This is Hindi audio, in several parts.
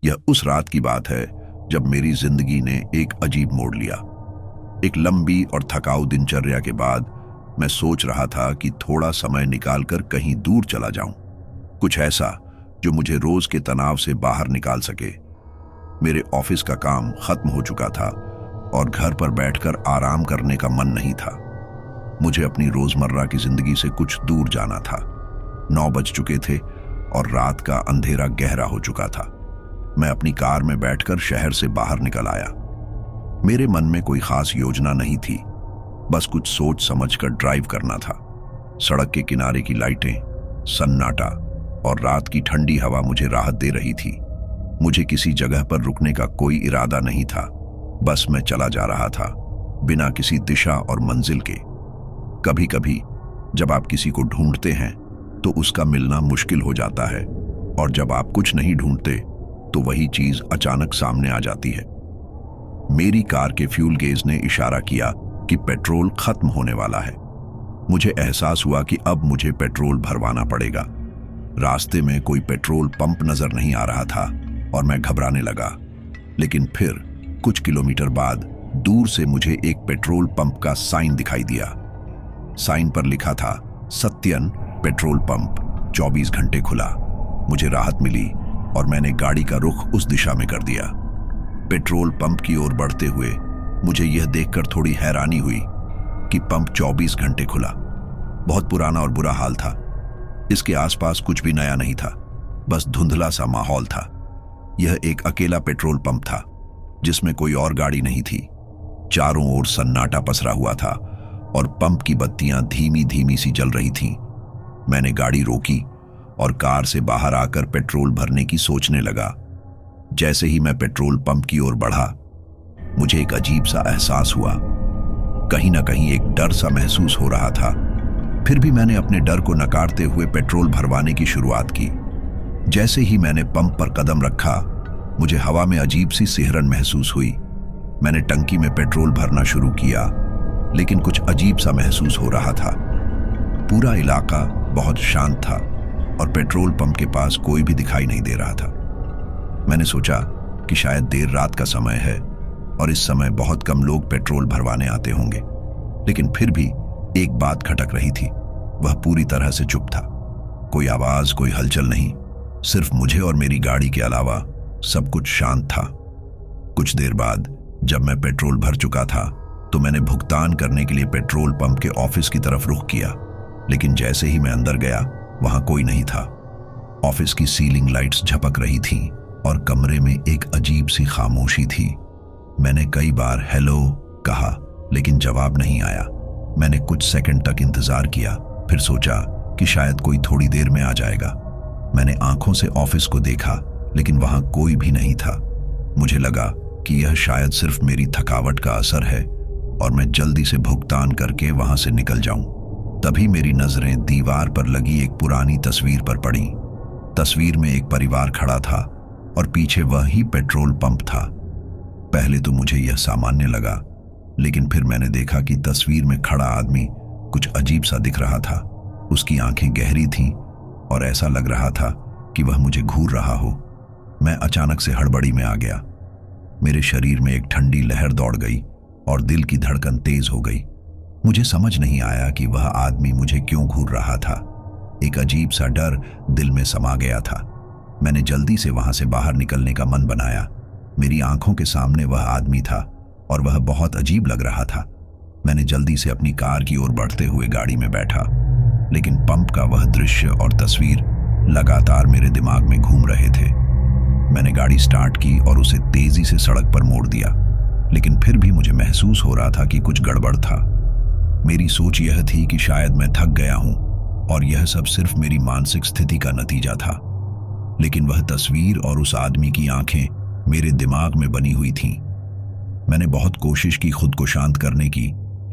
यह उस रात की बात है जब मेरी जिंदगी ने एक अजीब मोड़ लिया। एक लंबी और थकाऊ दिनचर्या के बाद मैं सोच रहा था कि थोड़ा समय निकालकर कहीं दूर चला जाऊं, कुछ ऐसा जो मुझे रोज के तनाव से बाहर निकाल सके। मेरे ऑफिस का काम खत्म हो चुका था और घर पर बैठकर आराम करने का मन नहीं था। मुझे अपनी रोजमर्रा की जिंदगी से कुछ दूर जाना था। 9 बज चुके थे और रात का अंधेरा गहरा हो चुका था। मैं अपनी कार में बैठकर शहर से बाहर निकल आया। मेरे मन में कोई खास योजना नहीं थी, बस कुछ सोच समझकर ड्राइव करना था। सड़क के किनारे की लाइटें, सन्नाटा और रात की ठंडी हवा मुझे राहत दे रही थी। मुझे किसी जगह पर रुकने का कोई इरादा नहीं था, बस मैं चला जा रहा था, बिना किसी दिशा और मंजिल के। कभी कभी जब आप किसी को ढूंढते हैं तो उसका मिलना मुश्किल हो जाता है, और जब आप कुछ नहीं ढूंढते तो वही चीज अचानक सामने आ जाती है। मेरी कार के फ्यूल गेज ने इशारा किया कि पेट्रोल खत्म होने वाला है। मुझे एहसास हुआ कि अब मुझे पेट्रोल भरवाना पड़ेगा। रास्ते में कोई पेट्रोल पंप नजर नहीं आ रहा था और मैं घबराने लगा। लेकिन फिर कुछ किलोमीटर बाद दूर से मुझे एक पेट्रोल पंप का साइन दिखाई दिया। साइन पर लिखा था, सत्यन पेट्रोल पंप, 24 घंटे खुला। मुझे राहत मिली और मैंने गाड़ी का रुख उस दिशा में कर दिया। पेट्रोल पंप की ओर बढ़ते हुए मुझे यह देखकर थोड़ी हैरानी हुई कि पंप 24 घंटे खुला। बहुत पुराना और बुरा हाल था। इसके आसपास कुछ भी नया नहीं था, बस धुंधला सा माहौल था। यह एक अकेला पेट्रोल पंप था जिसमें कोई और गाड़ी नहीं थी। चारों ओर सन्नाटा पसरा हुआ था और पंप की बत्तियां धीमी धीमी सी जल रही थीं। मैंने गाड़ी रोकी और कार से बाहर आकर पेट्रोल भरने की सोचने लगा। जैसे ही मैं पेट्रोल पंप की ओर बढ़ा, मुझे एक अजीब सा एहसास हुआ। कहीं ना कहीं एक डर सा महसूस हो रहा था। फिर भी मैंने अपने डर को नकारते हुए पेट्रोल भरवाने की शुरुआत की। जैसे ही मैंने पंप पर कदम रखा, मुझे हवा में अजीब सी सिहरन महसूस हुई। मैंने टंकी में पेट्रोल भरना शुरू किया, लेकिन कुछ अजीब सा महसूस हो रहा था। पूरा इलाका बहुत शांत था और पेट्रोल पंप के पास कोई भी दिखाई नहीं दे रहा था। मैंने सोचा कि शायद देर रात का समय है और इस समय बहुत कम लोग पेट्रोल भरवाने आते होंगे। लेकिन फिर भी एक बात खटक रही थी, वह पूरी तरह से चुप था। कोई आवाज, कोई हलचल नहीं, सिर्फ मुझे और मेरी गाड़ी के अलावा सब कुछ शांत था। कुछ देर बाद जब मैं पेट्रोल भर चुका था तो मैंने भुगतान करने के लिए पेट्रोल पंप के ऑफिस की तरफ रुख किया। लेकिन जैसे ही मैं अंदर गया, वहां कोई नहीं था। ऑफिस की सीलिंग लाइट्स झपक रही थीं और कमरे में एक अजीब सी खामोशी थी। मैंने कई बार हेलो कहा, लेकिन जवाब नहीं आया। मैंने कुछ सेकंड तक इंतजार किया, फिर सोचा कि शायद कोई थोड़ी देर में आ जाएगा। मैंने आंखों से ऑफिस को देखा, लेकिन वहां कोई भी नहीं था। मुझे लगा कि यह शायद सिर्फ मेरी थकावट का असर है और मैं जल्दी से भुगतान करके वहां से निकल जाऊं। तभी मेरी नजरें दीवार पर लगी एक पुरानी तस्वीर पर पड़ी। तस्वीर में एक परिवार खड़ा था और पीछे वही पेट्रोल पंप था। पहले तो मुझे यह सामान्य लगा, लेकिन फिर मैंने देखा कि तस्वीर में खड़ा आदमी कुछ अजीब सा दिख रहा था। उसकी आंखें गहरी थीं और ऐसा लग रहा था कि वह मुझे घूर रहा हो। मैं अचानक से हड़बड़ी में आ गया। मेरे शरीर में एक ठंडी लहर दौड़ गई और दिल की धड़कन तेज हो गई। मुझे समझ नहीं आया कि वह आदमी मुझे क्यों घूर रहा था। एक अजीब सा डर दिल में समा गया था। मैंने जल्दी से वहां से बाहर निकलने का मन बनाया। मेरी आंखों के सामने वह आदमी था और वह बहुत अजीब लग रहा था। मैंने जल्दी से अपनी कार की ओर बढ़ते हुए गाड़ी में बैठा, लेकिन पंप का वह दृश्य और तस्वीर लगातार मेरे दिमाग में घूम रहे थे। मैंने गाड़ी स्टार्ट की और उसे तेजी से सड़क पर मोड़ दिया, लेकिन फिर भी मुझे महसूस हो रहा था कि कुछ गड़बड़ था। मेरी सोच यह थी कि शायद मैं थक गया हूं और यह सब सिर्फ मेरी मानसिक स्थिति का नतीजा था। लेकिन वह तस्वीर और उस आदमी की आंखें मेरे दिमाग में बनी हुई थीं। मैंने बहुत कोशिश की खुद को शांत करने की,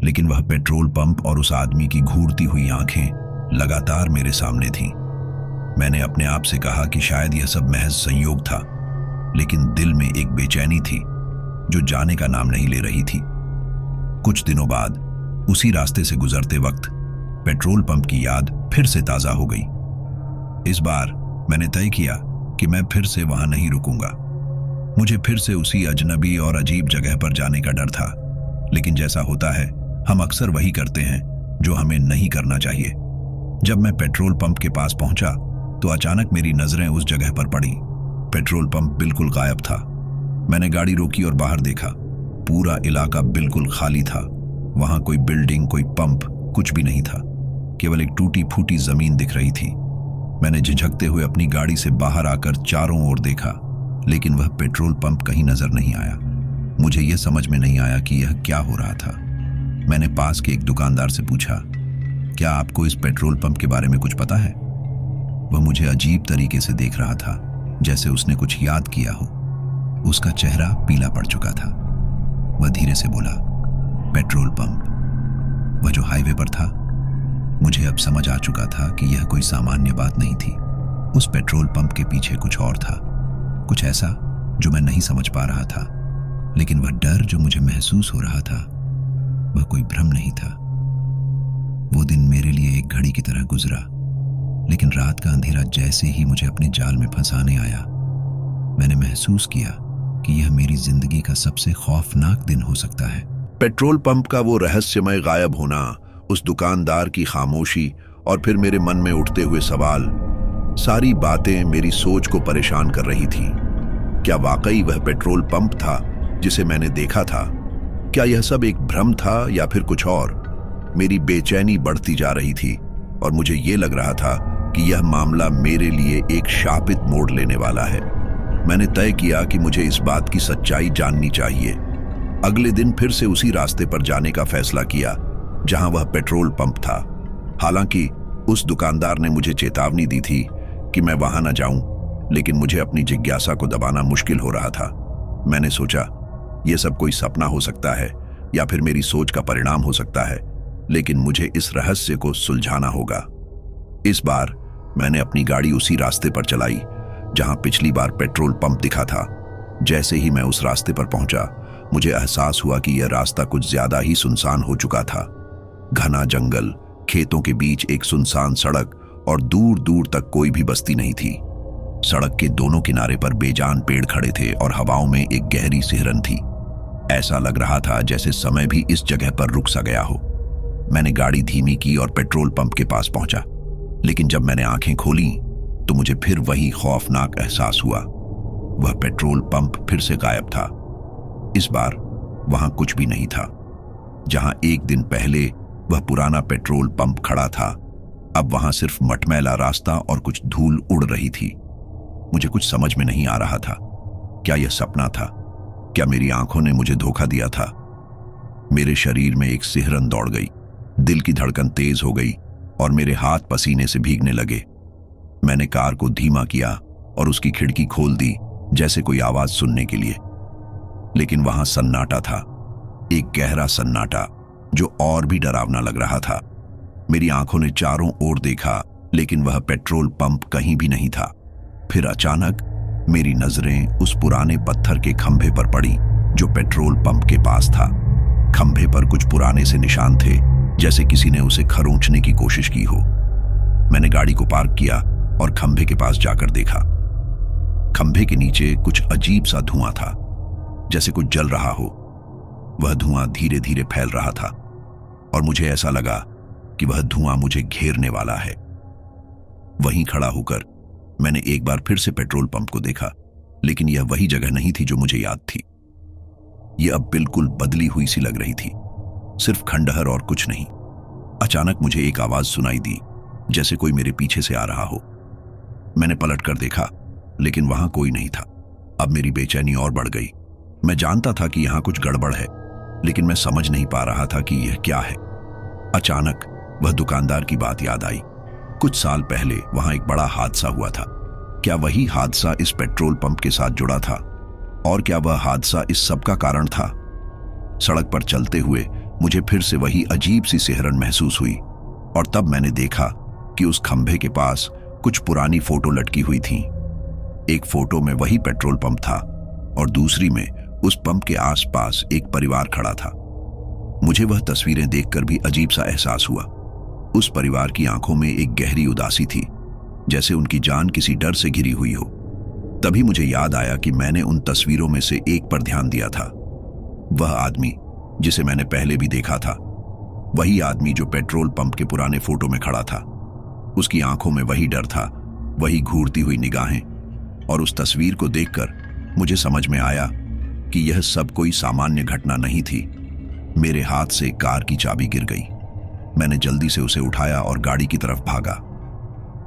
लेकिन वह पेट्रोल पंप और उस आदमी की घूरती हुई आंखें लगातार मेरे सामने थीं। मैंने अपने आप से कहा कि शायद यह सब महज संयोग था, लेकिन दिल में एक बेचैनी थी जो जाने का नाम नहीं ले रही थी। कुछ दिनों बाद उसी रास्ते से गुजरते वक्त पेट्रोल पंप की याद फिर से ताजा हो गई। इस बार मैंने तय किया कि मैं फिर से वहां नहीं रुकूंगा। मुझे फिर से उसी अजनबी और अजीब जगह पर जाने का डर था, लेकिन जैसा होता है हम अक्सर वही करते हैं जो हमें नहीं करना चाहिए। जब मैं पेट्रोल पंप के पास पहुंचा तो अचानक मेरी नजरें उस जगह पर पड़ी। पेट्रोल पंप बिल्कुल गायब था। मैंने गाड़ी रोकी और बाहर देखा। पूरा इलाका बिल्कुल खाली था। वहां कोई बिल्डिंग, कोई पंप, कुछ भी नहीं था। केवल एक टूटी फूटी जमीन दिख रही थी। मैंने झिझकते हुए अपनी गाड़ी से बाहर आकर चारों ओर देखा, लेकिन वह पेट्रोल पंप कहीं नजर नहीं आया। मुझे यह समझ में नहीं आया कि यह क्या हो रहा था। मैंने पास के एक दुकानदार से पूछा, क्या आपको इस पेट्रोल पंप के बारे में कुछ पता है? वह मुझे अजीब तरीके से देख रहा था, जैसे उसने कुछ याद किया हो। उसका चेहरा पीला पड़ चुका था। वह धीरे से बोला, पेट्रोल पंप, वह जो हाईवे पर था। मुझे अब समझ आ चुका था कि यह कोई सामान्य बात नहीं थी। उस पेट्रोल पंप के पीछे कुछ और था, कुछ ऐसा जो मैं नहीं समझ पा रहा था। लेकिन वह डर जो मुझे महसूस हो रहा था, वह कोई भ्रम नहीं था। वो दिन मेरे लिए एक घड़ी की तरह गुजरा, लेकिन रात का अंधेरा जैसे ही मुझे अपने जाल में फंसाने आया, मैंने महसूस किया कि यह मेरी जिंदगी का सबसे खौफनाक दिन हो सकता है। पेट्रोल पंप का वो रहस्यमय गायब होना, उस दुकानदार की खामोशी और फिर मेरे मन में उठते हुए सवाल, सारी बातें मेरी सोच को परेशान कर रही थी। क्या वाकई वह पेट्रोल पंप था जिसे मैंने देखा था? क्या यह सब एक भ्रम था या फिर कुछ और? मेरी बेचैनी बढ़ती जा रही थी और मुझे यह लग रहा था कि यह मामला मेरे लिए एक शापित मोड़ लेने वाला है। मैंने तय किया कि मुझे इस बात की सच्चाई जाननी चाहिए। अगले दिन फिर से उसी रास्ते पर जाने का फैसला किया जहां वह पेट्रोल पंप था। हालांकि उस दुकानदार ने मुझे चेतावनी दी थी कि मैं वहां न जाऊं, लेकिन मुझे अपनी जिज्ञासा को दबाना मुश्किल हो रहा था। मैंने सोचा, यह सब कोई सपना हो सकता है या फिर मेरी सोच का परिणाम हो सकता है, लेकिन मुझे इस रहस्य को सुलझाना होगा। इस बार मैंने अपनी गाड़ी उसी रास्ते पर चलाई जहां पिछली बार पेट्रोल पंप दिखा था। जैसे ही मैं उस रास्ते पर पहुंचा, मुझे एहसास हुआ कि यह रास्ता कुछ ज्यादा ही सुनसान हो चुका था। घना जंगल, खेतों के बीच एक सुनसान सड़क और दूर दूर तक कोई भी बस्ती नहीं थी। सड़क के दोनों किनारे पर बेजान पेड़ खड़े थे और हवाओं में एक गहरी सिहरन थी। ऐसा लग रहा था जैसे समय भी इस जगह पर रुक सा गया हो। मैंने गाड़ी धीमी की और पेट्रोल पंप के पास पहुंचा, लेकिन जब मैंने आंखें खोली तो मुझे फिर वही खौफनाक एहसास हुआ। वह पेट्रोल पंप फिर से गायब था। इस बार वहां कुछ भी नहीं था। जहां एक दिन पहले वह पुराना पेट्रोल पंप खड़ा था, अब वहां सिर्फ मटमैला रास्ता और कुछ धूल उड़ रही थी। मुझे कुछ समझ में नहीं आ रहा था। क्या यह सपना था? क्या मेरी आंखों ने मुझे धोखा दिया था? मेरे शरीर में एक सिहरन दौड़ गई, दिल की धड़कन तेज हो गई और मेरे हाथ पसीने से भीगने लगे। मैंने कार को धीमा किया और उसकी खिड़की खोल दी, जैसे कोई आवाज सुनने के लिए। लेकिन वहां सन्नाटा था, एक गहरा सन्नाटा जो और भी डरावना लग रहा था। मेरी आंखों ने चारों ओर देखा, लेकिन वह पेट्रोल पंप कहीं भी नहीं था। फिर अचानक मेरी नजरें उस पुराने पत्थर के खंभे पर पड़ी जो पेट्रोल पंप के पास था। खंभे पर कुछ पुराने से निशान थे, जैसे किसी ने उसे खरोंचने की कोशिश की हो। मैंने गाड़ी को पार्क किया और खंभे के पास जाकर देखा। खंभे के नीचे कुछ अजीब सा धुआं था, जैसे कुछ जल रहा हो। वह धुआं धीरे धीरे फैल रहा था और मुझे ऐसा लगा कि वह धुआं मुझे घेरने वाला है। वहीं खड़ा होकर मैंने एक बार फिर से पेट्रोल पंप को देखा, लेकिन यह वही जगह नहीं थी जो मुझे याद थी। यह अब बिल्कुल बदली हुई सी लग रही थी, सिर्फ खंडहर और कुछ नहीं। अचानक मुझे एक आवाज सुनाई दी, जैसे कोई मेरे पीछे से आ रहा हो। मैंने पलट कर देखा, लेकिन वहां कोई नहीं था। अब मेरी बेचैनी और बढ़ गई। मैं जानता था कि यहां कुछ गड़बड़ है, लेकिन मैं समझ नहीं पा रहा था कि यह क्या है। अचानक वह दुकानदार की बात याद आई। कुछ साल पहले वहां एक बड़ा हादसा हुआ था। क्या वही हादसा इस पेट्रोल पंप के साथ जुड़ा था? और क्या वह हादसा इस सब का कारण था? सड़क पर चलते हुए मुझे फिर से वही अजीब सी सिहरन महसूस हुई और तब मैंने देखा कि उस खंभे के पास कुछ पुरानी फोटो लटकी हुई थी। एक फोटो में वही पेट्रोल पंप था और दूसरी में उस पंप के आसपास एक परिवार खड़ा था। मुझे वह तस्वीरें देखकर भी अजीब सा एहसास हुआ। उस परिवार की आंखों में एक गहरी उदासी थी, जैसे उनकी जान किसी डर से घिरी हुई हो। तभी मुझे याद आया कि मैंने उन तस्वीरों में से एक पर ध्यान दिया था। वह आदमी जिसे मैंने पहले भी देखा था, वही आदमी जो पेट्रोल पंप के पुराने फोटो में खड़ा था। उसकी आंखों में वही डर था, वही घूरती हुई निगाहें। और उस तस्वीर को देखकर मुझे समझ में आया कि यह सब कोई सामान्य घटना नहीं थी। मेरे हाथ से कार की चाबी गिर गई। मैंने जल्दी से उसे उठाया और गाड़ी की तरफ भागा,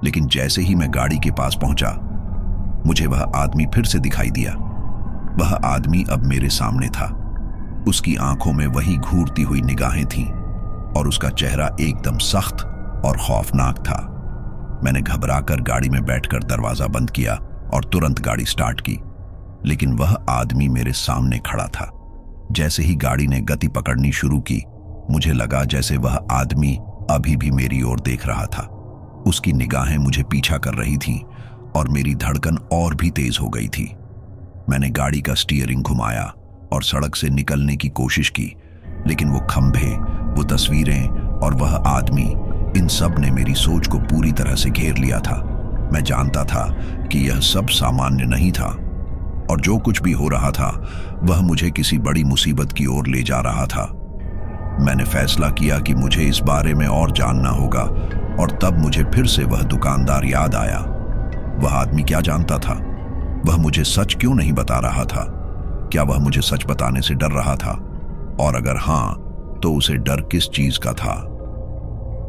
लेकिन जैसे ही मैं गाड़ी के पास पहुंचा, मुझे वह आदमी फिर से दिखाई दिया। वह आदमी अब मेरे सामने था। उसकी आंखों में वही घूरती हुई निगाहें थीं और उसका चेहरा एकदम सख्त और खौफनाक था। मैंने घबराकर गाड़ी में बैठकर दरवाजा बंद किया और तुरंत गाड़ी स्टार्ट की, लेकिन वह आदमी मेरे सामने खड़ा था। जैसे ही गाड़ी ने गति पकड़नी शुरू की, मुझे लगा जैसे वह आदमी अभी भी मेरी ओर देख रहा था। उसकी निगाहें मुझे पीछा कर रही थीं और मेरी धड़कन और भी तेज हो गई थी। मैंने गाड़ी का स्टीयरिंग घुमाया और सड़क से निकलने की कोशिश की, लेकिन वो खंभे, वो तस्वीरें और वह आदमी, इन सब ने मेरी सोच को पूरी तरह से घेर लिया था। मैं जानता था कि यह सब सामान्य नहीं था और जो कुछ भी हो रहा था वह मुझे किसी बड़ी मुसीबत की ओर ले जा रहा था। मैंने फैसला किया कि मुझे इस बारे में और जानना होगा, और तब मुझे फिर से वह दुकानदार याद आया। वह आदमी क्या जानता था? वह मुझे सच क्यों नहीं बता रहा था? क्या वह मुझे सच बताने से डर रहा था? और अगर हां, तो उसे डर किस चीज का था?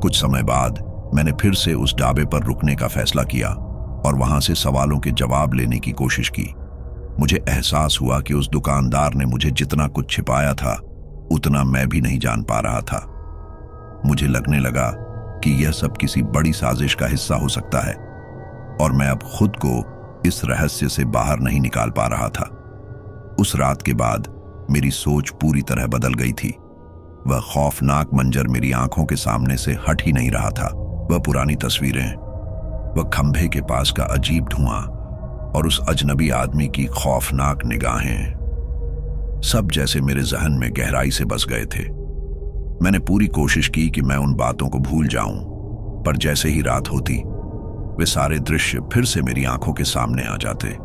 कुछ समय बाद मैंने फिर से उस ढाबे पर रुकने का फैसला किया और वहां से सवालों के जवाब लेने की कोशिश की। मुझे एहसास हुआ कि उस दुकानदार ने मुझे जितना कुछ छिपाया था, उतना मैं भी नहीं जान पा रहा था। मुझे लगने लगा कि यह सब किसी बड़ी साजिश का हिस्सा हो सकता है और मैं अब खुद को इस रहस्य से बाहर नहीं निकाल पा रहा था। उस रात के बाद मेरी सोच पूरी तरह बदल गई थी। वह खौफनाक मंजर मेरी आंखों के सामने से हट ही नहीं रहा था। वह पुरानी तस्वीरें, वह खंभे के पास का अजीब धुआं और उस अजनबी आदमी की खौफनाक निगाहें, सब जैसे मेरे जहन में गहराई से बस गए थे। मैंने पूरी कोशिश की कि मैं उन बातों को भूल जाऊं, पर जैसे ही रात होती, वे सारे दृश्य फिर से मेरी आंखों के सामने आ जाते।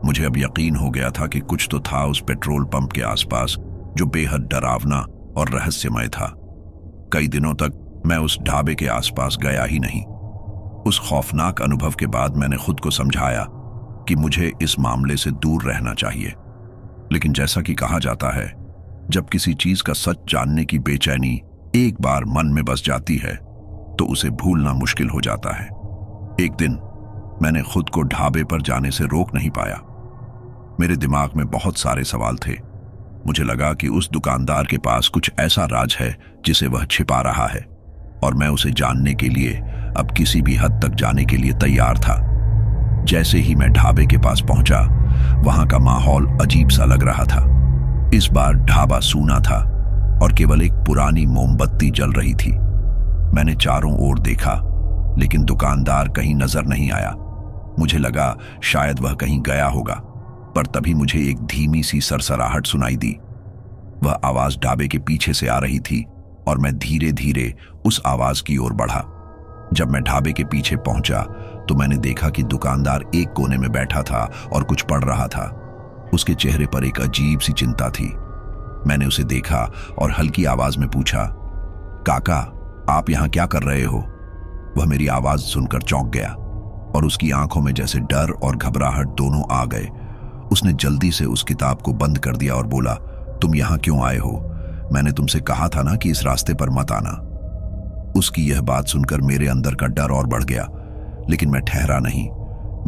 मुझे अब यकीन हो गया था कि कुछ तो था उस पेट्रोल पंप के आसपास जो बेहद डरावना और रहस्यमय था। कई दिनों तक मैं उस ढाबे के आसपास गया ही नहीं। उस खौफनाक अनुभव के बाद मैंने खुद को समझाया कि मुझे इस मामले से दूर रहना चाहिए। लेकिन जैसा कि कहा जाता है, जब किसी चीज का सच जानने की बेचैनी एक बार मन में बस जाती है, तो उसे भूलना मुश्किल हो जाता है। एक दिन मैंने खुद को ढाबे पर जाने से रोक नहीं पाया। मेरे दिमाग में बहुत सारे सवाल थे। मुझे लगा कि उस दुकानदार के पास कुछ ऐसा राज है जिसे वह छिपा रहा है, और मैं उसे जानने के लिए अब किसी भी हद तक जाने के लिए तैयार था। जैसे ही मैं ढाबे के पास पहुंचा, वहां का माहौल अजीब सा लग रहा था। इस बार ढाबा सूना था और केवल एक पुरानी मोमबत्ती जल रही थी। मैंने चारों ओर देखा, लेकिन दुकानदार कहीं नजर नहीं आया। मुझे लगा शायद वह कहीं गया होगा, पर तभी मुझे एक धीमी सी सरसराहट सुनाई दी। वह आवाज ढाबे के पीछे से आ रही थी और मैं धीरे धीरे उस आवाज की ओर बढ़ा। जब मैं ढाबे के पीछे पहुंचा तो मैंने देखा कि दुकानदार एक कोने में बैठा था और कुछ पढ़ रहा था। उसके चेहरे पर एक अजीब सी चिंता थी। मैंने उसे देखा और हल्की आवाज में पूछा, काका, आप यहां क्या कर रहे हो? वह मेरी आवाज सुनकर चौंक गया और उसकी आंखों में जैसे डर और घबराहट दोनों आ गए। उसने जल्दी से उस किताब को बंद कर दिया और बोला, तुम यहां क्यों आए हो? मैंने तुमसे कहा था ना कि इस रास्ते पर मत आना। उसकी यह बात सुनकर मेरे अंदर का डर और बढ़ गया, लेकिन मैं ठहरा नहीं।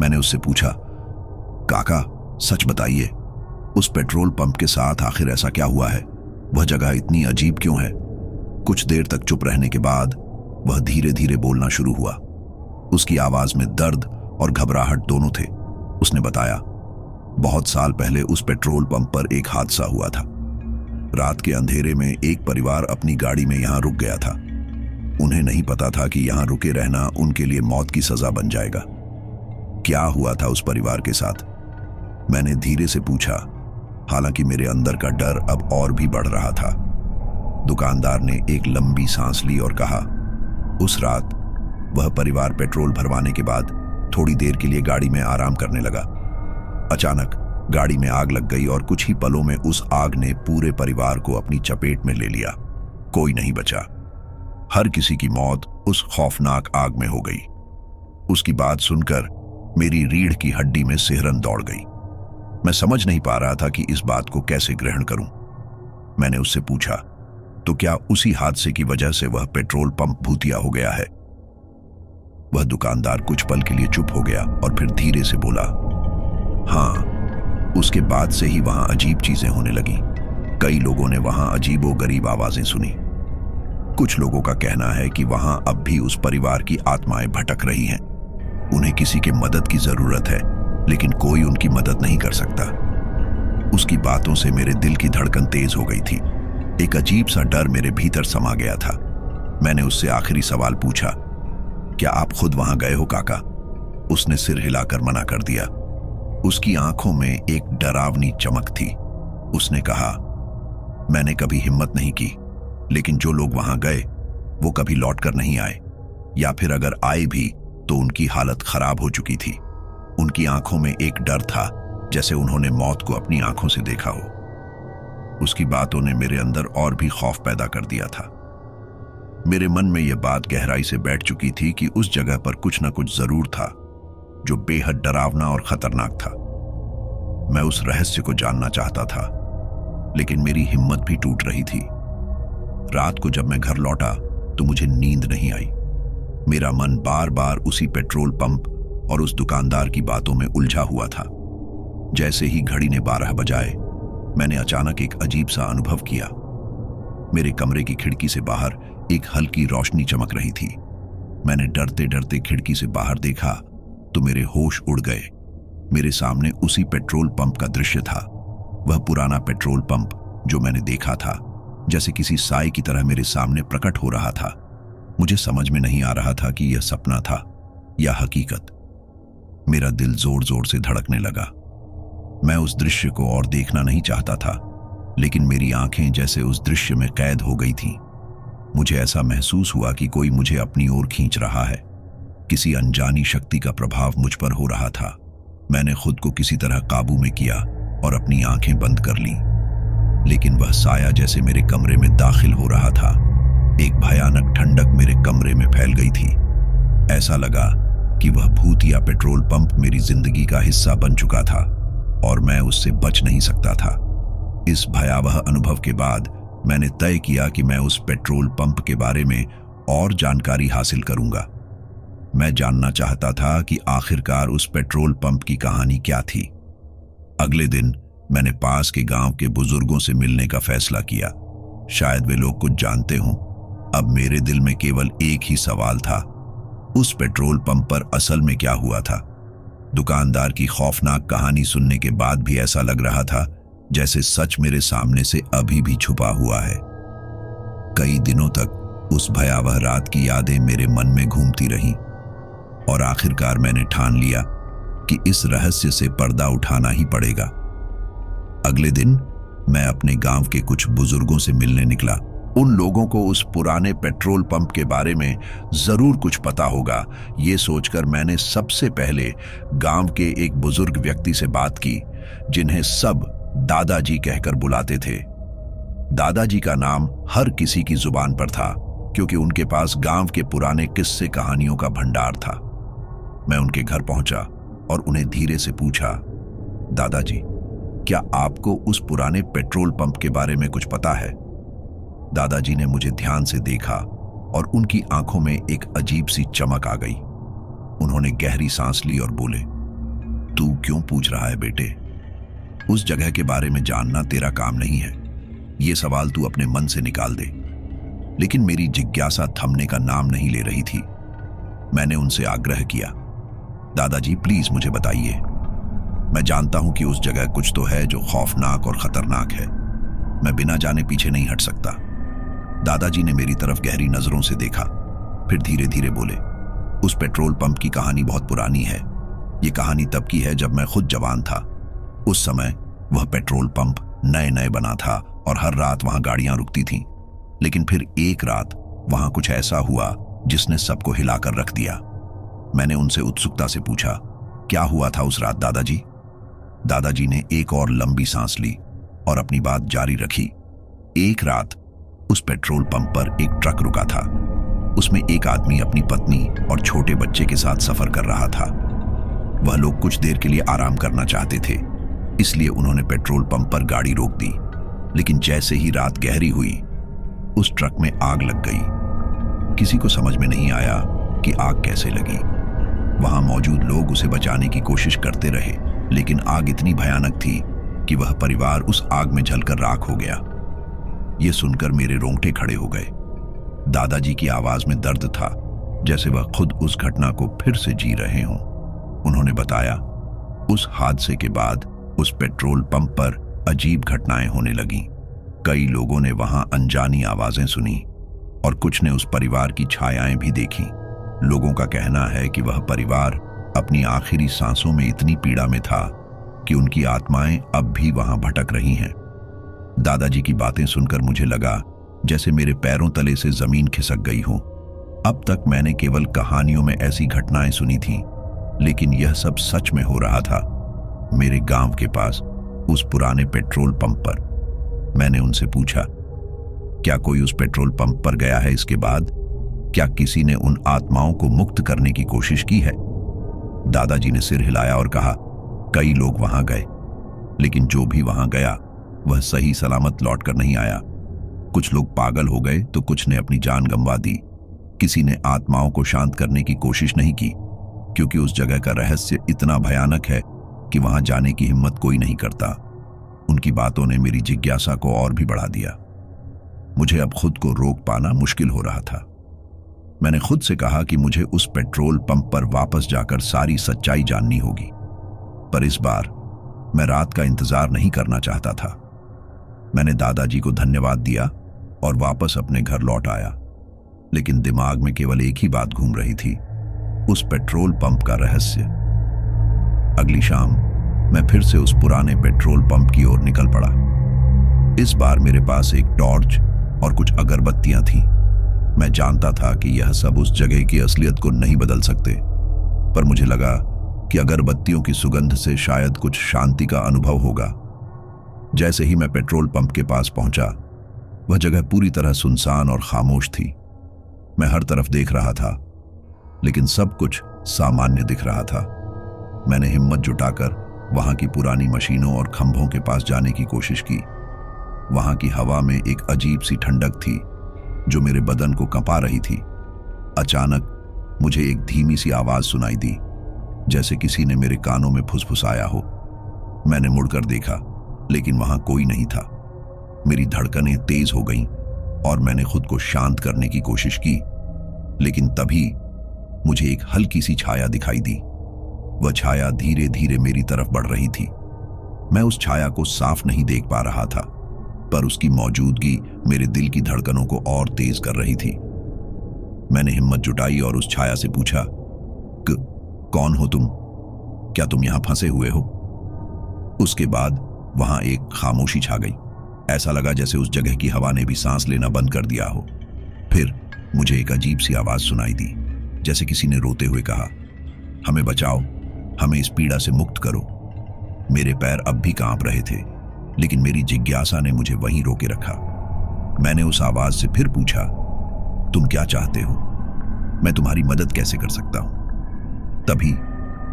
मैंने उससे पूछा, काका, सच बताइए, उस पेट्रोल पंप के साथ आखिर ऐसा क्या हुआ है? वह जगह इतनी अजीब क्यों है? कुछ देर तक चुप रहने के बाद वह धीरे धीरे बोलना शुरू हुआ। उसकी आवाज में दर्द और घबराहट दोनों थे। उसने बताया, बहुत साल पहले उस पेट्रोल पंप पर एक हादसा हुआ था। रात के अंधेरे में एक परिवार अपनी गाड़ी में यहां रुक गया था। उन्हें नहीं पता था कि यहां रुके रहना उनके लिए मौत की सजा बन जाएगा। क्या हुआ था उस परिवार के साथ? मैंने धीरे से पूछा, हालांकि मेरे अंदर का डर अब और भी बढ़ रहा था। दुकानदार ने एक लंबी सांस ली और कहा, उस रात वह परिवार पेट्रोल भरवाने के बाद थोड़ी देर के लिए गाड़ी में आराम करने लगा। अचानक गाड़ी में आग लग गई और कुछ ही पलों में उस आग ने पूरे परिवार को अपनी चपेट में ले लिया। कोई नहीं बचा। हर किसी की मौत उस खौफनाक आग में हो गई। उसकी बात सुनकर मेरी रीढ़ की हड्डी में सिहरन दौड़ गई। मैं समझ नहीं पा रहा था कि इस बात को कैसे ग्रहण करूं। मैंने उससे पूछा, तो क्या उसी हादसे की वजह से वह पेट्रोल पंप भूतिया हो गया है? वह दुकानदार कुछ पल के लिए चुप हो गया और फिर धीरे से बोला, हाँ, उसके बाद से ही वहां अजीब चीजें होने लगी। कई लोगों ने वहां अजीबोगरीब आवाजें सुनी। कुछ लोगों का कहना है कि वहां अब भी उस परिवार की आत्माएं भटक रही हैं। उन्हें किसी के मदद की जरूरत है, लेकिन कोई उनकी मदद नहीं कर सकता। उसकी बातों से मेरे दिल की धड़कन तेज हो गई थी। एक अजीब सा डर मेरे भीतर समा गया था। मैंने उससे आखिरी सवाल पूछा, क्या आप खुद वहां गए हो काका? उसने सिर हिलाकर मना कर दिया। उसकी आंखों में एक डरावनी चमक थी। उसने कहा, मैंने कभी हिम्मत नहीं की, लेकिन जो लोग वहां गए वो कभी लौटकर नहीं आए, या फिर अगर आए भी तो उनकी हालत खराब हो चुकी थी। उनकी आंखों में एक डर था, जैसे उन्होंने मौत को अपनी आंखों से देखा हो। उसकी बातों ने मेरे अंदर और भी खौफ पैदा कर दिया था। मेरे मन में यह बात गहराई से बैठ चुकी थी कि उस जगह पर कुछ न कुछ जरूर था जो बेहद डरावना और खतरनाक था। मैं उस रहस्य को जानना चाहता था, लेकिन मेरी हिम्मत भी टूट रही थी। रात को जब मैं घर लौटा तो मुझे नींद नहीं आई। मेरा मन बार बार उसी पेट्रोल पंप और उस दुकानदार की बातों में उलझा हुआ था। जैसे ही घड़ी ने 12 बजाए, मैंने अचानक एक अजीब सा अनुभव किया। मेरे कमरे की खिड़की से बाहर एक हल्की रोशनी चमक रही थी। मैंने डरते डरते खिड़की से बाहर देखा तो मेरे होश उड़ गए। मेरे सामने उसी पेट्रोल पंप का दृश्य था। वह पुराना पेट्रोल पंप जो मैंने देखा था, जैसे किसी साए की तरह मेरे सामने प्रकट हो रहा था। मुझे समझ में नहीं आ रहा था कि यह सपना था या हकीकत। मेरा दिल जोर जोर से धड़कने लगा। मैं उस दृश्य को और देखना नहीं चाहता था, लेकिन मेरी आंखें जैसे उस दृश्य में कैद हो गई थीं। मुझे ऐसा महसूस हुआ कि कोई मुझे अपनी ओर खींच रहा है। किसी अनजानी शक्ति का प्रभाव मुझ पर हो रहा था। मैंने खुद को किसी तरह काबू में किया और अपनी आंखें बंद कर लीं, लेकिन वह साया जैसे मेरे कमरे में दाखिल हो रहा था। एक भयानक ठंडक मेरे कमरे में फैल गई थी। ऐसा लगा कि वह भूतिया पेट्रोल पंप मेरी जिंदगी का हिस्सा बन चुका था और मैं उससे बच नहीं सकता था। इस भयावह अनुभव के बाद मैंने तय किया कि मैं उस पेट्रोल पंप के बारे में और जानकारी हासिल करूंगा। मैं जानना चाहता था कि आखिरकार उस पेट्रोल पंप की कहानी क्या थी। अगले दिन मैंने पास के गांव के बुजुर्गों से मिलने का फैसला किया। शायद वे लोग कुछ जानते हों। अब मेरे दिल में केवल एक ही सवाल था, उस पेट्रोल पंप पर असल में क्या हुआ था? दुकानदार की खौफनाक कहानी सुनने के बाद भी ऐसा लग रहा था जैसे सच मेरे सामने से अभी भी छुपा हुआ है। कई दिनों तक उस भयावह रात की यादें मेरे मन में घूमती रहीं और आखिरकार मैंने ठान लिया कि इस रहस्य से पर्दा उठाना ही पड़ेगा। अगले दिन मैं अपने गांव के कुछ बुजुर्गों से मिलने निकला। उन लोगों को उस पुराने पेट्रोल पंप के बारे में जरूर कुछ पता होगा, ये सोचकर मैंने सबसे पहले गांव के एक बुजुर्ग व्यक्ति से बात की, जिन्हें सब दादाजी कहकर बुलाते थे। दादाजी का नाम हर किसी की जुबान पर था, क्योंकि उनके पास गांव के पुराने किस्से कहानियों का भंडार था। मैं उनके घर पहुंचा और उन्हें धीरे से पूछा, दादाजी, क्या आपको उस पुराने पेट्रोल पंप के बारे में कुछ पता है? दादाजी ने मुझे ध्यान से देखा और उनकी आंखों में एक अजीब सी चमक आ गई। उन्होंने गहरी सांस ली और बोले, तू क्यों पूछ रहा है बेटे? उस जगह के बारे में जानना तेरा काम नहीं है। ये सवाल तू अपने मन से निकाल दे। लेकिन मेरी जिज्ञासा थमने का नाम नहीं ले रही थी। मैंने उनसे आग्रह किया, दादाजी प्लीज मुझे बताइए। मैं जानता हूं कि उस जगह कुछ तो है जो खौफनाक और खतरनाक है। मैं बिना जाने पीछे नहीं हट सकता। दादाजी ने मेरी तरफ गहरी नजरों से देखा, फिर धीरे धीरे बोले, उस पेट्रोल पंप की कहानी बहुत पुरानी है। ये कहानी तब की है जब मैं खुद जवान था। उस समय वह पेट्रोल पंप नए नए बना था और हर रात वहां गाड़ियां रुकती थीं। लेकिन फिर एक रात वहां कुछ ऐसा हुआ जिसने सबको हिलाकर रख दिया। मैंने उनसे उत्सुकता से पूछा, क्या हुआ था उस रात दादाजी? दादाजी ने एक और लंबी सांस ली और अपनी बात जारी रखी। एक रात उस पेट्रोल पंप पर एक ट्रक रुका था। उसमें एक आदमी अपनी पत्नी और छोटे बच्चे के साथ सफर कर रहा था। वह लोग कुछ देर के लिए आराम करना चाहते थे, इसलिए उन्होंने पेट्रोल पंप पर गाड़ी रोक दी। लेकिन जैसे ही रात गहरी हुई, उस ट्रक में आग लग गई। किसी को समझ में नहीं आया कि आग कैसे लगी। वहां मौजूद लोग उसे बचाने की कोशिश करते रहे, लेकिन आग इतनी भयानक थी कि वह परिवार उस आग में जलकर राख हो गया। यह सुनकर मेरे रोंगटे खड़े हो गए। दादाजी की आवाज में दर्द था, जैसे वह खुद उस घटना को फिर से जी रहे हों। उन्होंने बताया, उस हादसे के बाद उस पेट्रोल पंप पर अजीब घटनाएं होने लगीं। कई लोगों ने वहां अनजानी आवाजें सुनी और कुछ ने उस परिवार की छायाएं भी देखी। लोगों का कहना है कि वह परिवार अपनी आखिरी सांसों में इतनी पीड़ा में था कि उनकी आत्माएं अब भी वहां भटक रही हैं। दादाजी की बातें सुनकर मुझे लगा जैसे मेरे पैरों तले से जमीन खिसक गई हो। अब तक मैंने केवल कहानियों में ऐसी घटनाएं सुनी थीं, लेकिन यह सब सच में हो रहा था। मेरे गांव के पास उस पुराने पेट्रोल पंप पर। मैंने उनसे पूछा, क्या कोई उस पेट्रोल पंप पर गया है इसके बाद? क्या किसी ने उन आत्माओं को मुक्त करने की कोशिश की है? दादाजी ने सिर हिलाया और कहा, कई लोग वहां गए, लेकिन जो भी वहां गया वह सही सलामत लौटकर नहीं आया। कुछ लोग पागल हो गए तो कुछ ने अपनी जान गंवा दी। किसी ने आत्माओं को शांत करने की कोशिश नहीं की, क्योंकि उस जगह का रहस्य इतना भयानक है कि वहां जाने की हिम्मत कोई नहीं करता। उनकी बातों ने मेरी जिज्ञासा को और भी बढ़ा दिया। मुझे अब खुद को रोक पाना मुश्किल हो रहा था। मैंने खुद से कहा कि मुझे उस पेट्रोल पंप पर वापस जाकर सारी सच्चाई जाननी होगी, पर इस बार मैं रात का इंतजार नहीं करना चाहता था। मैंने दादाजी को धन्यवाद दिया और वापस अपने घर लौट आया, लेकिन दिमाग में केवल एक ही बात घूम रही थी, उस पेट्रोल पंप का रहस्य। अगली शाम मैं फिर से उस पुराने पेट्रोल पंप की ओर निकल पड़ा। इस बार मेरे पास एक टॉर्च और कुछ अगरबत्तियां थीं। मैं जानता था कि यह सब उस जगह की असलियत को नहीं बदल सकते, पर मुझे लगा कि अगरबत्तियों की सुगंध से शायद कुछ शांति का अनुभव होगा। जैसे ही मैं पेट्रोल पंप के पास पहुंचा, वह जगह पूरी तरह सुनसान और खामोश थी। मैं हर तरफ देख रहा था, लेकिन सब कुछ सामान्य दिख रहा था। मैंने हिम्मत जुटाकर वहां की पुरानी मशीनों और खंभों के पास जाने की कोशिश की। वहां की हवा में एक अजीब सी ठंडक थी जो मेरे बदन को कंपा रही थी। अचानक मुझे एक धीमी सी आवाज सुनाई दी, जैसे किसी ने मेरे कानों में फुसफुसाया हो। मैंने मुड़कर देखा, लेकिन वहां कोई नहीं था। मेरी धड़कनें तेज हो गईं और मैंने खुद को शांत करने की कोशिश की, लेकिन तभी मुझे एक हल्की सी छाया दिखाई दी। वह छाया धीरे धीरे मेरी तरफ बढ़ रही थी। मैं उस छाया को साफ नहीं देख पा रहा था, पर उसकी मौजूदगी मेरे दिल की धड़कनों को और तेज कर रही थी। मैंने हिम्मत जुटाई और उस छाया से पूछा, कौन हो तुम? क्या तुम यहां फंसे हुए हो? उसके बाद वहां एक खामोशी छा गई। ऐसा लगा जैसे उस जगह की हवा ने भी सांस लेना बंद कर दिया हो। फिर मुझे एक अजीब सी आवाज सुनाई दी, जैसे किसी ने रोते हुए कहा, हमें बचाओ, हमें इस पीड़ा से मुक्त करो। मेरे पैर अब भी कांप रहे थे, लेकिन मेरी जिज्ञासा ने मुझे वहीं रोके रखा। मैंने उस आवाज से फिर पूछा, तुम क्या चाहते हो? मैं तुम्हारी मदद कैसे कर सकता हूं? तभी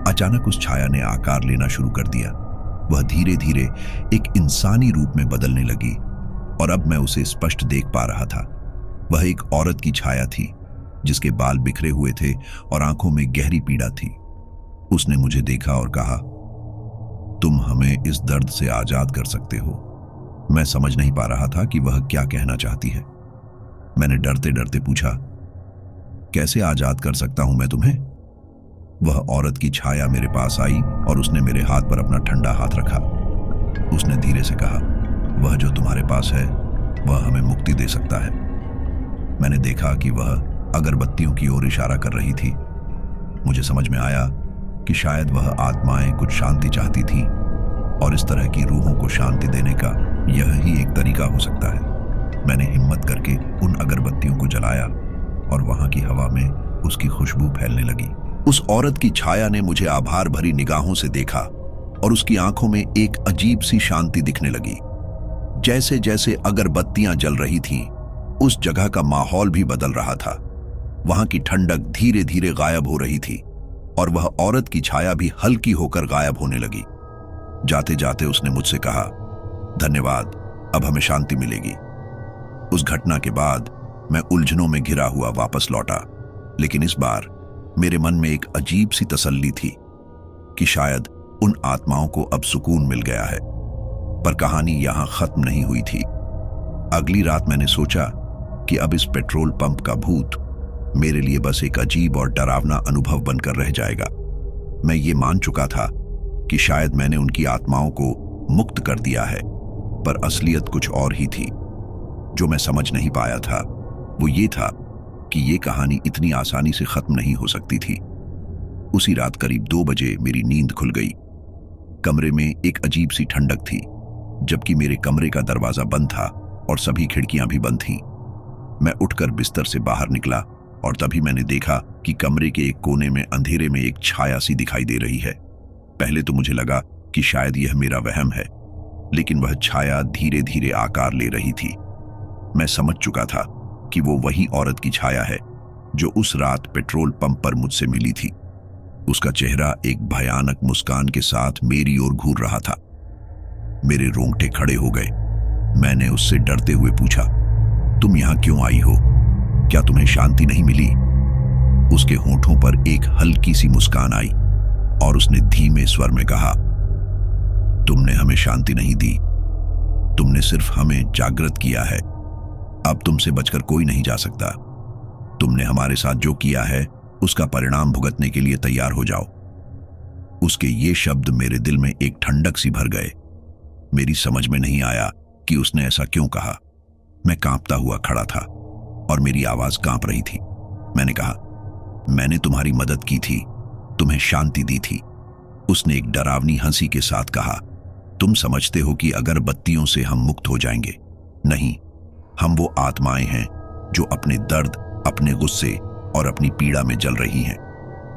अचानक उस छाया ने आकार लेना शुरू कर दिया। वह धीरे धीरे एक इंसानी रूप में बदलने लगी और अब मैं उसे स्पष्ट देख पा रहा था। वह एक औरत की छाया थी, जिसके बाल बिखरे हुए थे और आंखों में गहरी पीड़ा थी। उसने मुझे देखा और कहा, तुम हमें इस दर्द से आजाद कर सकते हो। मैं समझ नहीं पा रहा था कि वह क्या कहना चाहती है। मैंने डरते डरते पूछा, कैसे आजाद कर सकता हूं मैं तुम्हें? वह औरत की छाया मेरे पास आई और उसने मेरे हाथ पर अपना ठंडा हाथ रखा। उसने धीरे से कहा, वह जो तुम्हारे पास है वह हमें मुक्ति दे सकता है। मैंने देखा कि वह अगरबत्तियों की ओर इशारा कर रही थी। मुझे समझ में आया कि शायद वह आत्माएं कुछ शांति चाहती थीं और इस तरह की रूहों को शांति देने का यह ही एक तरीका हो सकता है। मैंने हिम्मत करके उन अगरबत्तियों को जलाया और वहां की हवा में उसकी खुशबू फैलने लगी। उस औरत की छाया ने मुझे आभार भरी निगाहों से देखा और उसकी आंखों में एक अजीब सी शांति दिखने लगी। जैसे जैसे अगरबत्तियां जल रही थीं, उस जगह का माहौल भी बदल रहा था। वहां की ठंडक धीरे धीरे गायब हो रही थी और वह औरत की छाया भी हल्की होकर गायब होने लगी। जाते जाते उसने मुझसे कहा, धन्यवाद, अब हमें शांति मिलेगी। उस घटना के बाद मैं उलझनों में घिरा हुआ वापस लौटा, लेकिन इस बार मेरे मन में एक अजीब सी तसल्ली थी कि शायद उन आत्माओं को अब सुकून मिल गया है। पर कहानी यहां खत्म नहीं हुई थी। अगली रात मैंने सोचा कि अब इस पेट्रोल पंप का भूत मेरे लिए बस एक अजीब और डरावना अनुभव बनकर रह जाएगा। मैं ये मान चुका था कि शायद मैंने उनकी आत्माओं को मुक्त कर दिया है, पर असलियत कुछ और ही थी। जो मैं समझ नहीं पाया था वो ये था कि ये कहानी इतनी आसानी से खत्म नहीं हो सकती थी। उसी रात करीब 2 बजे मेरी नींद खुल गई। कमरे में एक अजीब सी ठंडक थी, जबकि मेरे कमरे का दरवाजा बंद था और सभी खिड़कियां भी बंद थीं। मैं उठकर बिस्तर से बाहर निकला और तभी मैंने देखा कि कमरे के एक कोने में अंधेरे में एक छाया सी दिखाई दे रही है। पहले तो मुझे लगा कि शायद यह मेरा वहम है, लेकिन वह छाया धीरे धीरे आकार ले रही थी। मैं समझ चुका था कि वो वही औरत की छाया है जो उस रात पेट्रोल पंप पर मुझसे मिली थी। उसका चेहरा एक भयानक मुस्कान के साथ मेरी ओर घूर रहा था। मेरे रोंगटे खड़े हो गए। मैंने उससे डरते हुए पूछा, तुम यहां क्यों आई हो? क्या तुम्हें शांति नहीं मिली? उसके होठों पर एक हल्की सी मुस्कान आई और उसने धीमे स्वर में कहा, तुमने हमें शांति नहीं दी, तुमने सिर्फ हमें जागृत किया है। अब तुमसे बचकर कोई नहीं जा सकता। तुमने हमारे साथ जो किया है उसका परिणाम भुगतने के लिए तैयार हो जाओ। उसके ये शब्द मेरे दिल में एक ठंडक सी भर गए। मेरी समझ में नहीं आया कि उसने ऐसा क्यों कहा। मैं कांपता हुआ खड़ा था और मेरी आवाज कांप रही थी। मैंने कहा, मैंने तुम्हारी मदद की थी, तुम्हें शांति दी थी। उसने एक डरावनी हंसी के साथ कहा, तुम समझते हो कि अगरबत्तियों से हम मुक्त हो जाएंगे? नहीं, हम वो आत्माएं हैं जो अपने दर्द, अपने गुस्से और अपनी पीड़ा में जल रही हैं।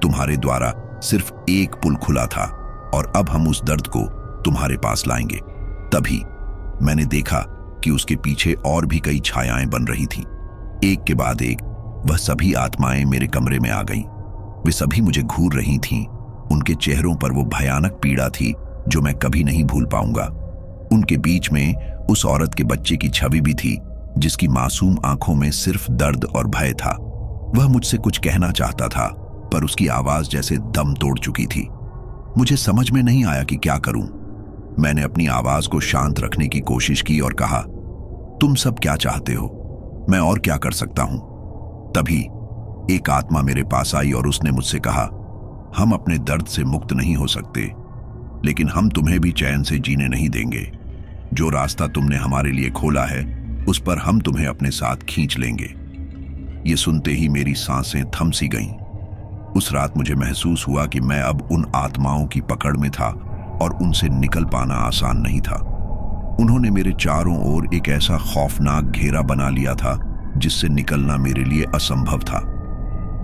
तुम्हारे द्वारा सिर्फ एक पुल खुला था और अब हम उस दर्द को तुम्हारे पास लाएंगे। तभी मैंने देखा कि उसके पीछे और भी कई छायाएं बन रही थीं। एक के बाद एक वह सभी आत्माएं मेरे कमरे में आ गईं। वे सभी मुझे घूर रही थीं। उनके चेहरों पर वो भयानक पीड़ा थी जो मैं कभी नहीं भूल पाऊंगा। उनके बीच में उस औरत के बच्चे की छवि भी थी जिसकी मासूम आंखों में सिर्फ दर्द और भय था। वह मुझसे कुछ कहना चाहता था, पर उसकी आवाज जैसे दम तोड़ चुकी थी। मुझे समझ में नहीं आया कि क्या करूं। मैंने अपनी आवाज को शांत रखने की कोशिश की और कहा, तुम सब क्या चाहते हो? मैं और क्या कर सकता हूं? तभी एक आत्मा मेरे पास आई और उसने मुझसे कहा, हम अपने दर्द से मुक्त नहीं हो सकते, लेकिन हम तुम्हें भी चैन से जीने नहीं देंगे। जो रास्ता तुमने हमारे लिए खोला है उस पर हम तुम्हें अपने साथ खींच लेंगे। ये सुनते ही मेरी सांसें थम सी गईं। उस रात मुझे महसूस हुआ कि मैं अब उन आत्माओं की पकड़ में था और उनसे निकल पाना आसान नहीं था। उन्होंने मेरे चारों ओर एक ऐसा खौफनाक घेरा बना लिया था जिससे निकलना मेरे लिए असंभव था।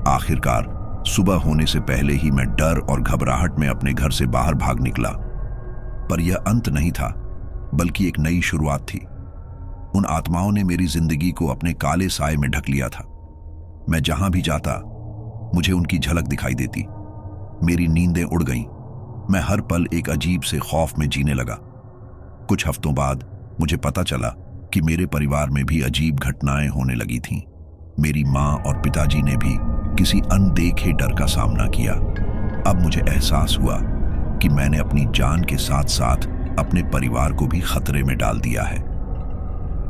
आखिरकार सुबह होने से पहले ही मैं डर और घबराहट में अपने घर से बाहर भाग निकला। पर यह अंत नहीं था, बल्कि एक नई शुरुआत थी। उन आत्माओं ने मेरी जिंदगी को अपने काले साए में ढक लिया था। मैं जहां भी जाता मुझे उनकी झलक दिखाई देती। मेरी नींदें उड़ गईं। मैं हर पल एक अजीब से खौफ में जीने लगा। कुछ हफ्तों बाद मुझे पता चला कि मेरे परिवार में भी अजीब घटनाएं होने लगी थीं। मेरी माँ और पिताजी ने भी किसी अनदेखे डर का सामना किया। अब मुझे एहसास हुआ कि मैंने अपनी जान के साथ साथ अपने परिवार को भी खतरे में डाल दिया है।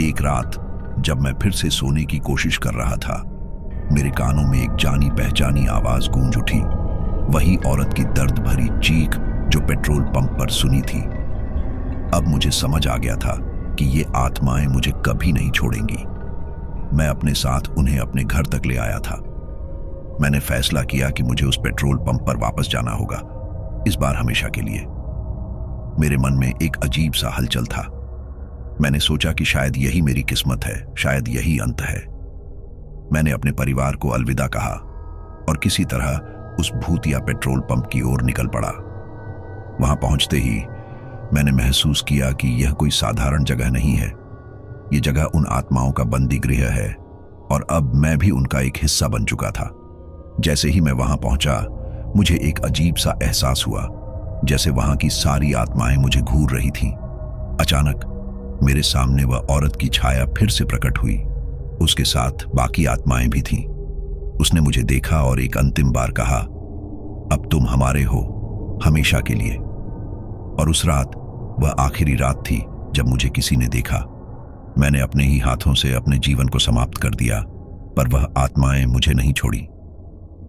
एक रात जब मैं फिर से सोने की कोशिश कर रहा था, मेरे कानों में एक जानी पहचानी आवाज गूंज उठी। वही औरत की दर्द भरी चीख जो पेट्रोल पंप पर सुनी थी। अब मुझे समझ आ गया था कि ये आत्माएं मुझे कभी नहीं छोड़ेंगी। मैं अपने साथ उन्हें अपने घर तक ले आया था। मैंने फैसला किया कि मुझे उस पेट्रोल पंप पर वापस जाना होगा, इस बार हमेशा के लिए। मेरे मन में एक अजीब सा हलचल था। मैंने सोचा कि शायद यही मेरी किस्मत है, शायद यही अंत है। मैंने अपने परिवार को अलविदा कहा और किसी तरह उस भूतिया पेट्रोल पंप की ओर निकल पड़ा। वहां पहुंचते ही मैंने महसूस किया कि यह कोई साधारण जगह नहीं है। ये जगह उन आत्माओं का बंदी गृह है और अब मैं भी उनका एक हिस्सा बन चुका था। जैसे ही मैं वहां पहुंचा, मुझे एक अजीब सा एहसास हुआ, जैसे वहां की सारी आत्माएं मुझे घूर रही थीं। अचानक मेरे सामने वह औरत की छाया फिर से प्रकट हुई। उसके साथ बाकी आत्माएं भी थीं। उसने मुझे देखा और एक अंतिम बार कहा, अब तुम हमारे हो, हमेशा के लिए। और उस रात, वह आखिरी रात थी जब मुझे किसी ने देखा। मैंने अपने ही हाथों से अपने जीवन को समाप्त कर दिया, पर वह आत्माएं मुझे नहीं छोड़ी।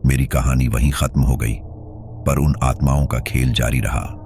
मेरी कहानी वहीं खत्म हो गई, पर उन आत्माओं का खेल जारी रहा।